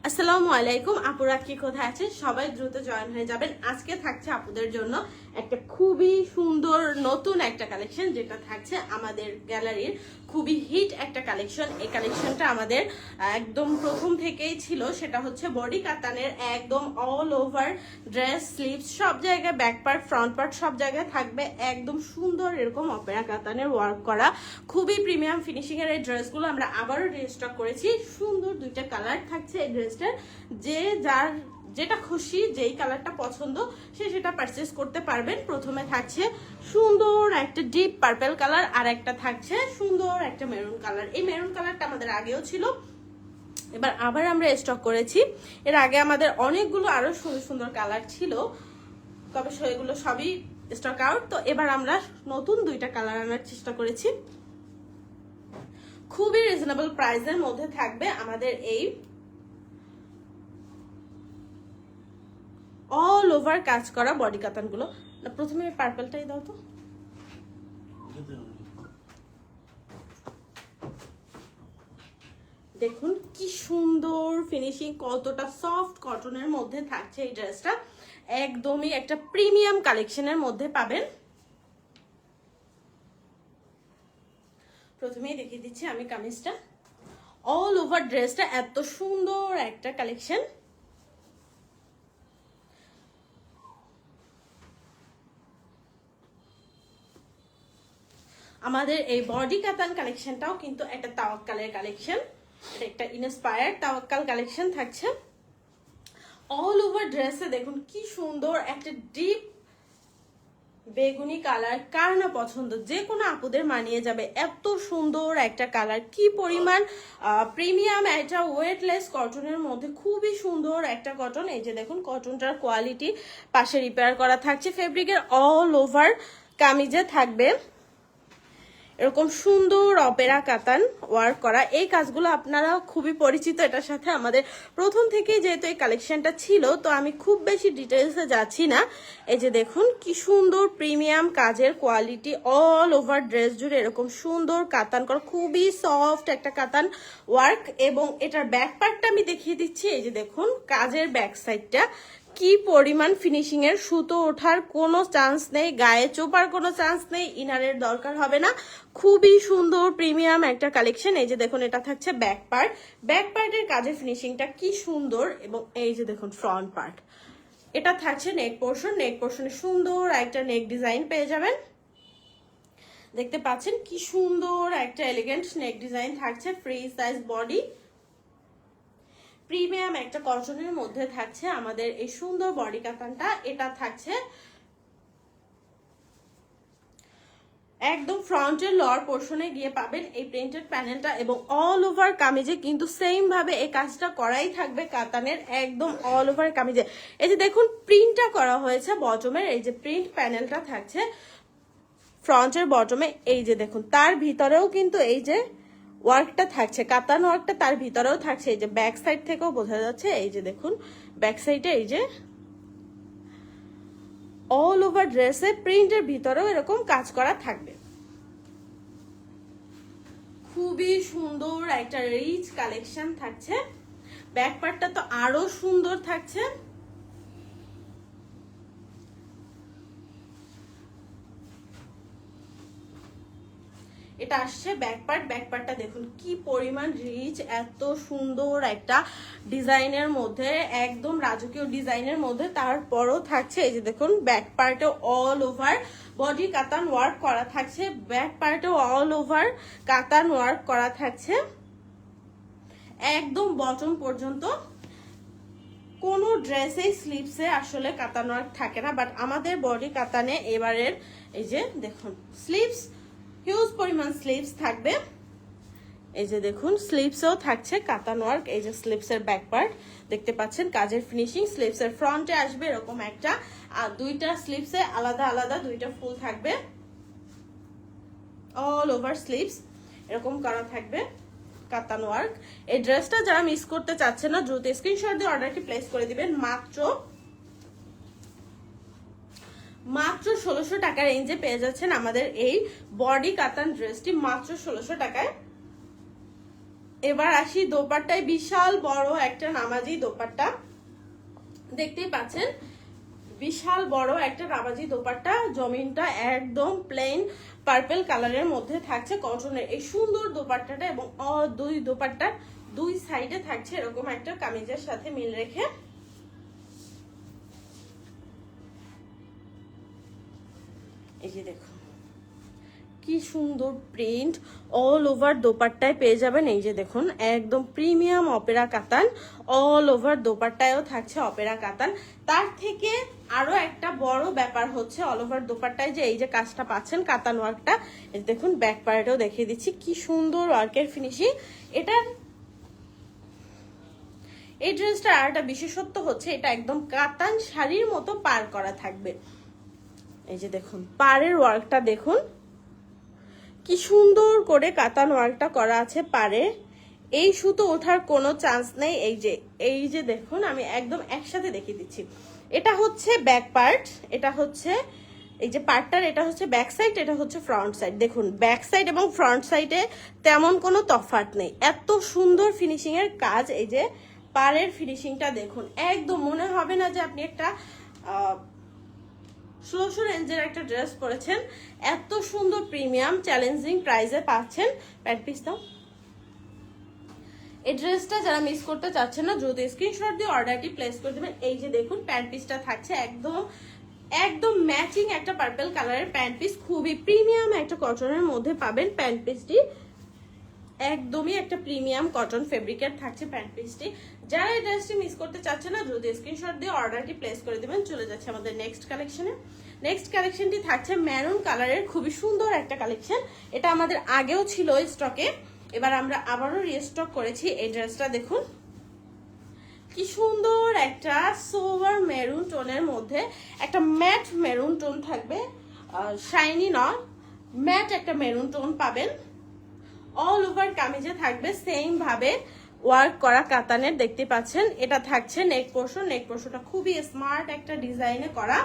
আসসালামু আলাইকুম আপুরা, কি কোথায় আছেন? সবাই দ্রুত জয়েন হয়ে যাবেন। আজকে থাকছে আপুদের জন্য একটা খুবই সুন্দর নতুন একটা কালেকশন, যেটা থাকছে আমাদের গ্যালারির খুবই হিট একটা কালেকশন। এই কালেকশনটা আমাদের একদম প্রথম থেকেই ছিল, সেটা হচ্ছে বডি কাতানের একদম অল ওভার ড্রেস, স্লিভস সব জায়গায়, ব্যাক পার্ট, ফ্রন্ট পার্ট সব জায়গায় থাকবে একদম সুন্দর এরকম অপেরা কাতানের ওয়ার্ক করা খুবই প্রিমিয়াম ফিনিশিং এর এই ড্রেসগুলো আমরা আবারও রিস্টক করেছি। সুন্দর দুইটা কালার থাকছে এই ড্রেসটার, যে যার যেটা খুশি, যেই কালারটা পছন্দ সে সেটা পারচেস করতে পারবেন। প্রথমে থাকছে সুন্দর একটা ডিপ পার্পল কালার, আর একটা থাকছে সুন্দর একটা মেরুন কালার। এই মেরুন কালারটা আমাদের আগেও ছিল, এবার আবার আমরা স্টক করেছি। এর আগে আমাদের অনেকগুলো আরো সুন্দর সুন্দর কালার ছিল, তবে সেগুলো সবই স্টক আউট। তো এবার আমরা নতুন দুইটা কালার আনার চেষ্টা করেছি। খুবই রিজনেবল প্রাইসের মধ্যে থাকবে আমাদের এই অল ওভার কাজ করা বডি কাতান গুলো। প্রথমে পার্পলটাই দাও তো। দেখুন কি সুন্দর ফিনিশিং, কতটা সফট কটনের মধ্যে থাকছে এই ড্রেসটা। একদমই একটা প্রিমিয়াম কালেকশনের মধ্যে পাবেন। প্রথমেই দেখিয়ে দিচ্ছি আমি কামিজটা। অল ওভার ড্রেসটা এত সুন্দর একটা কালেকশন। আমাদের এই বডি কাতান কালেকশনটাও কিন্তু একটা তাওয়াক্কালের কালেকশন, এটা একটা ইনস্পায়ার্ড তাওয়াক্কাল কালেকশন থাকছে। অল ওভার ড্রেসে দেখুন কি সুন্দর একটা ডিপ বেগুনি কালার, কার না পছন্দ, যে কোনো আপুদের মানিয়ে যাবে এত সুন্দর একটা কালার। কি পরিমাণ প্রিমিয়াম একটা ওয়েটলেস কটনের মধ্যে, খুবই সুন্দর একটা কটন। এই যে দেখুন কটনটার কোয়ালিটি, পাশে রিপেয়ার করা থাকছে ফেব্রিকের। অল ওভার কামিজে থাকবে এরকম সুন্দর অপেরা কাতান ওয়ার্ক করা। এই কাজগুলো আপনারা খুবই পরিচিত এটার সাথে, আমাদের প্রথম থেকেই যেহেতু এই কালেকশনটা ছিল, তো আমি খুব বেশি ডিটেলসে যাচ্ছি না। এই যে দেখুন কি সুন্দর প্রিমিয়াম কাজের কোয়ালিটি, অল ওভার ড্রেস জুড়ে এরকম সুন্দর কাতান করা, খুবই সফট একটা কাতান ওয়ার্ক। এবং এটার ব্যাক পার্টটা আমি দেখিয়ে দিচ্ছি। এই যে দেখুন কাজের ব্যাক সাইডটা কি পরিমাণ ফিনিশিং এর, সুতো ওঠার কোনো চান্স নেই, গায়ে চোপার কোনো চান্স নেই, ইনারের দরকার হবে না। খুবই সুন্দর প্রিমিয়াম একটা কালেকশন। এই যে দেখুন এটা থাকছে ব্যাক পার্ট, ব্যাক পার্টের কাজের ফিনিশিংটা কি সুন্দর। এবং এই যে দেখুন ফ্রন্ট পার্ট, এটা থাকছে নেক পোর্শন। নেক পোর্শনে সুন্দর একটা নেক ডিজাইন পেয়ে যাবেন। দেখতে পাচ্ছেন কি সুন্দর একটা এলিগেন্ট নেক ডিজাইন থাকছে। ফ্রি সাইজ বডি, প্রিমিয়াম একটা কটনের মধ্যে থাকছে আমাদের এই সুন্দর বডি কাতানটা। এটা থাকছে একদম ফ্রন্টের লোয়ার পোর্শনে গিয়ে পাবেন এই প্রিন্টেড প্যানেলটা। এবং অল ওভার কামিজে কিন্তু সেম ভাবে এই কাজটা করাই থাকবে কাতানের, একদম অল ওভার কামিজে। এই যে দেখুন প্রিন্টটা করা হয়েছে বটমের, এই যে প্রিন্ট প্যানেলটা থাকছে ফ্রন্টের বটমে। এই যে দেখুন তার ভিতরেও কিন্তু এই যে ওয়ার্কটা থাকছে, কাতান ওয়ার্কটা তার ভিতরেও থাকছে। এই যে ব্যাক সাইড থেকেও বোঝা যাচ্ছে। এই যে দেখুন ব্যাক সাইডে এই যে অল ওভার ড্রেসে প্রিন্টের ভিতরেও এরকম কাজ করা থাকবে। খুবই সুন্দর একটা রিচ কালেকশন থাকছে। ব্যাক পার্টটা তো আরো সুন্দর থাকছে। এটা আসছে ব্যাক পার্ট। ব্যাক পার্টটা দেখুন কি পরিমাণ রিচ, এত সুন্দর একটা ডিজাইনের মধ্যে, একদম রাজকীয় ডিজাইনের মধ্যে। তারপরও থাকছে এই যে দেখুন ব্যাক পার্টে অল ওভার বডি কাতান ওয়ার্ক করা থাকছে। ব্যাক পার্টে অল ওভার কাতান ওয়ার্ক করা থাকছে একদম বটম পর্যন্ত। কোনো ড্রেসে স্লিভসে আসলে কাতান ওয়ার্ক থাকে না, বাট আমাদের বডি কাতানে এবারের এই যে দেখুন স্লিভস, হিউজ পরিমাণ স্লিভস থাকবে। এই যে দেখুন স্লিভসেও থাকছে কাতান ওয়ার্ক। এই যে স্লিভসের ব্যাক পার্ট দেখতে পাচ্ছেন কাজের ফিনিশিং। স্লিভসের ফ্রন্টে আসবে এরকম একটা, আর দুইটা স্লিভসে আলাদা আলাদা দুইটা ফুল থাকবে। অল ওভার স্লিভস এরকম করা থাকবে কাতান ওয়ার্ক। এই ড্রেসটা যারা মিস করতে চাচ্ছে না, দ্রুত স্ক্রিনশট দিয়ে অর্ডারটি প্লেস করে দিবেন। মাত্র 1600 টাকা রেঞ্জে পেয়ে যাচ্ছেন আমাদের এই বডি কাতান ড্রেসটি, মাত্র 1600 টাকায়। এবার আসি দোপাট্টায়, বিশাল বড় একটা নামাজি দোপাট্টা দেখতেই পাচ্ছেন, বিশাল বড় একটা নামাজি দোপাট্টা। জমিনটা একদম প্লেন পার্পল কালারের মধ্যে থাকছে কটনের এই সুন্দর দোপাট্টাটা, এবং দুই দোপাট্টার দুই সাইডে থাকছে এরকম একটা কামিজের সাথে মিল রেখে। এই যে দেখুন কি সুন্দর প্রিন্ট, অল ওভার দোপাট্টায় পেয়ে যাবেন। এই যে দেখুন একদম প্রিমিয়াম অপেরা কাতান, অল ওভার দোপাট্টায়ও থাকছে অপেরা কাতান। তার থেকে আরো একটা বড় ব্যাপার হচ্ছে অল ওভার দোপাট্টায় যে এই যে কাজটা পাচ্ছেন কাতান ওয়ার্কটা, এই দেখুন ব্যাক পার্টেও দেখিয়ে দিচ্ছি কি সুন্দর ওয়ার্কের ফিনিশিং। এটার এই ড্রেসটার আর একটা বিশেষত্ব হচ্ছে এটা একদম কাতান শাড়ির মতো পার করা থাকবে। এই যে দেখুন পাড়ের ওয়ার্কটা দেখুন কি সুন্দর করে কাতান ওয়ার্কটা করা আছে পারে। এই সুতো ওঠার কোনো চান্স নেই। এই যে দেখুন আমি একদম একসাথে দেখিয়ে দিচ্ছি। এটা হচ্ছে ব্যাক পার্ট, এটা হচ্ছে এই যে পার্টটার, এটা হচ্ছে ব্যাক সাইড, এটা হচ্ছে ফ্রন্ট সাইড। দেখুন ব্যাক সাইড এবং ফ্রন্ট সাইডে তেমন কোনো তফাৎ নেই, এত সুন্দর ফিনিশিং এর কাজ। এই যে পাড়ের ফিনিশিংটা দেখুন, একদম মনে হবে না যে আপনি একটা 1600 রেঞ্জের একটা ড্রেস পরেছেন। এত সুন্দর প্রিমিয়াম চ্যালেঞ্জিং প্রাইসে পাচ্ছেন। প্যান্ট পিস দাও। এই ড্রেসটা যারা মিস করতে চাচ্ছেন না দ্রুত স্ক্রিনশট দিয়ে অর্ডারটি প্লেস করে দেবেন। এই যে দেখুন প্যান্ট পিসটা থাকছে একদম ম্যাচিং একটা পার্পল কালারের প্যান্ট পিস, খুবই প্রিমিয়াম একটা কটনের মধ্যে পাবেন প্যান্ট পিসটি। একদমই একটা প্রিমিয়াম কটন ফেব্রিকের থাকছে প্যান্ট পিসটি। যারা এই ড্রেসটি মিস করতে চাচ্ছে না দ্রুত স্ক্রিনশট দিয়ে অর্ডারটি প্লেস করে দেবেন। চলে যাচ্ছে আমাদের নেক্সট কালেকশনে। নেক্সট কালেকশনটি থাকছে মেরুন কালারের, খুবই সুন্দর একটা কালেকশন। এটা আমাদের আগেও ছিল স্টকে, এবার আমরা আবারও রিস্টক করেছি। এই ড্রেসটা দেখুন কি সুন্দর একটা সোভার মেরুন টোনের মধ্যে একটা ম্যাট মেরুন টোন থাকবে, শাইনি নয়, ম্যাট একটা মেরুন টোন পাবেন। অল ওভার কামিজে থাকবে সেম ভাবে ওয়ার্ক করা কাতানের, দেখতে পাচ্ছেন। এটা থাকছে নেক পোর্শন, নেক পোর্শনটা খুবই স্মার্ট একটা ডিজাইনে করা।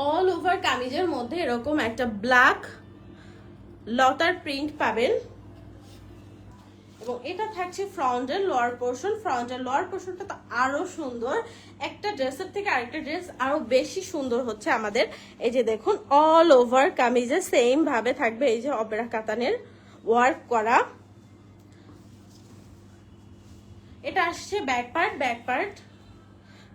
অল ওভার কামিজের মধ্যে এরকম একটা ব্ল্যাক লতার প্রিন্ট পাবেন, এবং এটা থাকছে ফ্রন্টের লোয়ার পোর্শন। ফ্রন্টের লোয়ার পোর্শনটা তো আরো সুন্দর, একটা ড্রেসের থেকে আরেকটা ড্রেস আরো বেশি সুন্দর হচ্ছে আমাদের। এই যে দেখুন অল ওভার কামিজে সেম ভাবে থাকবে এই যে অপেরা কাতানের ওয়ার্ক করা। এটা আসছে ব্যাক পার্ট,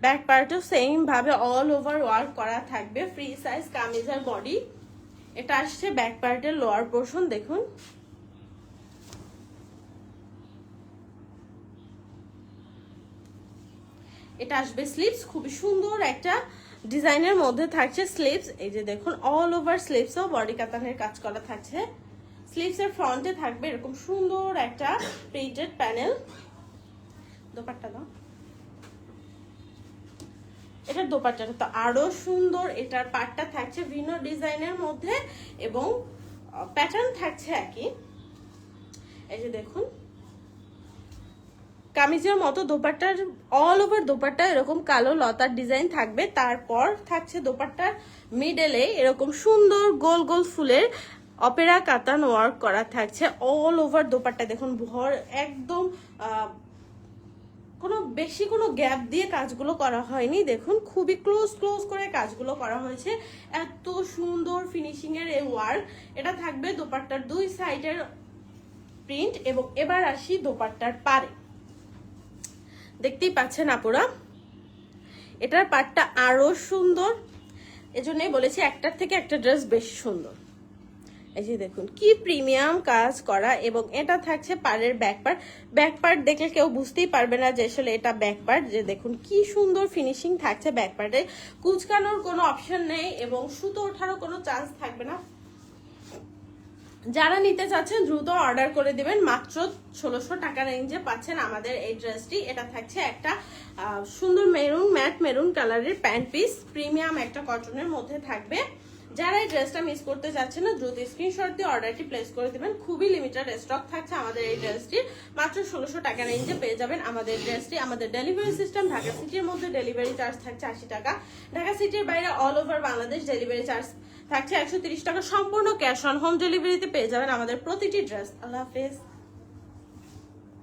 ব্যাক পার্টও সেম ভাবে অল ওভার ওয়ার্ক করা থাকবে, ফ্রি সাইজ কামিজের বডি। এটা আসছে ব্যাক পার্টের লোয়ার পোর্শন, দেখুন এটা আসবে স্লিভস, খুবই সুন্দর একটা ডিজাইনের মধ্যে থাকছে স্লিভস। এই যে দেখুন অল ওভার স্লিভসও বডি কাতানের কাজ করা থাকছে। স্লিভসের ফ্রন্টে থাকবে এরকম সুন্দর একটা প্রিন্টেড প্যানেল। দোপাট্টা দাও। এটার দোপাট্টাটা তো আরো সুন্দর, এটার পাটটা থাকছে ভিন্ন ডিজাইনের মধ্যে এবং প্যাটার্ন থাকছে একই। এই যে দেখুন কামিজের মতো দোপাট্টার অল ওভার দোপাট্টা এরকম কালো লতার ডিজাইন থাকবে। তারপর থাকছে দোপাট্টার মিডলে এরকম সুন্দর গোল গোল ফুলের অপেরা কাতান ওয়ার্ক করা থাকছে। অল ওভার দোপাট্টা দেখুন ভর একদম বেশি কোনো গ্যাপ দিয়ে কাজগুলো করা হয়নি, দেখুন খুবই ক্লোজ করে কাজগুলো করা হয়েছে। এত সুন্দর ফিনিশিং এর এই ওয়ার্ক। এটা থাকবে দোপাট্টার দুই সাইডের প্রিন্ট। এবং এবার আসি দোপাট্টার পাড়ে, দেখতেই পাচ্ছেন আপুরা এটার পাটটা আরো সুন্দর, এজন্যই বলেছি একটার থেকে একটা ড্রেস বেশি সুন্দর। এই যে দেখুন কি প্রিমিয়াম কাজ করা, এবং এটা থাকছে পাড়ের ব্যাক পার্ট দেখলে কেউ বুঝতেই পারবে না যে আসলে এটা ব্যাক পার্ট। যে দেখুন কি সুন্দর ফিনিশিং থাকছে ব্যাক পার্টে, কুচকানোর কোনো অপশন নেই এবং সুতো ওঠারও কোনো চান্স থাকবে না। যারা নিতে চাচ্ছেন দ্রুত অর্ডার করে দিবেন। মাত্র 1600 টাকা রেঞ্জে পাচ্ছেন আমাদের এই ড্রেসটি। এটা থাকছে একটা সুন্দর মেরুন, ম্যাট মেরুন কালারের প্যান্ট পিস, প্রিমিয়াম একটা কটনের মধ্যে থাকবে। যারা এই ড্রেসটা মিস করতে চাচ্ছেন না দ্রুত স্ক্রিনশট দিয়ে অর্ডারটি প্লেস করে দিবেন। খুবই লিমিটেড স্টক থাকছে আমাদের এই ড্রেসটি। মাত্র 1600 টাকা রেঞ্জে পেয়ে যাবেন আমাদের ড্রেসটি। আমাদের ডেলিভারি সিস্টেম ঢাকা সিটির মধ্যে ডেলিভারি চার্জ থাকছে 80 টাকা, ঢাকা সিটির বাইরে all over Bangladesh delivery charge থাকছে 130 টাকা। সম্পূর্ণ ক্যাশ অন হোম ডেলিভারিতে পেয়ে যাবেন আমাদের প্রতিটি ড্রেস। আল্লাহ হাফেজ।